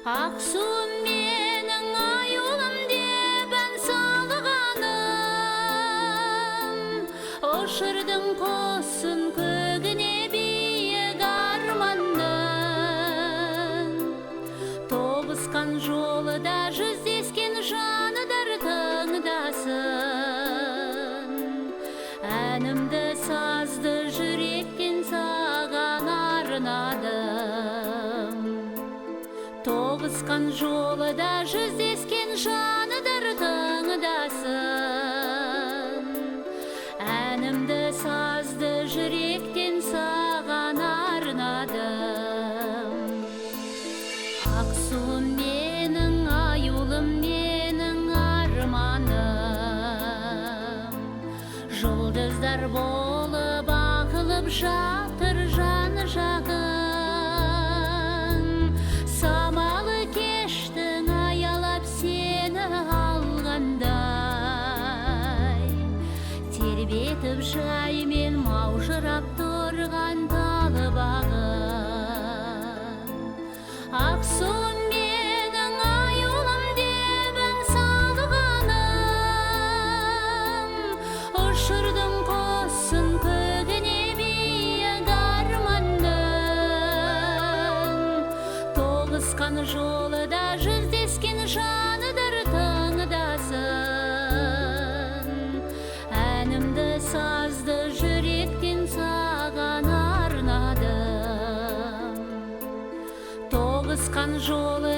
Ақсуым менің аюлым деп ән салғаным, ұшырдың құсын көгіне биік арманның. Тобысқан жолыда жүздескен жаныдар тыңдасын, әнімді сазды жүректен саған арнадым. Тоғысқан жолыда жүздескен жаныдар тыңдасын, әнімді сазды жүректен саған арнадым. Ақсуым менің, аюлым менің арманым, жұлдыздар болып ағылып жатыр жан жағың. Самалы кештің аялап сені алғандай, тербетіп жаймен маужырап тұрған талы бағым. Ақсуым менің, аюлым деп ән салғаным, ұшырдың құсын көгіне биік арманның. Тоғысқан жолыда жүздескен жаныдар тыңдасын, әнімді сазды жүректен саған арнадым. Тоғысқан жолы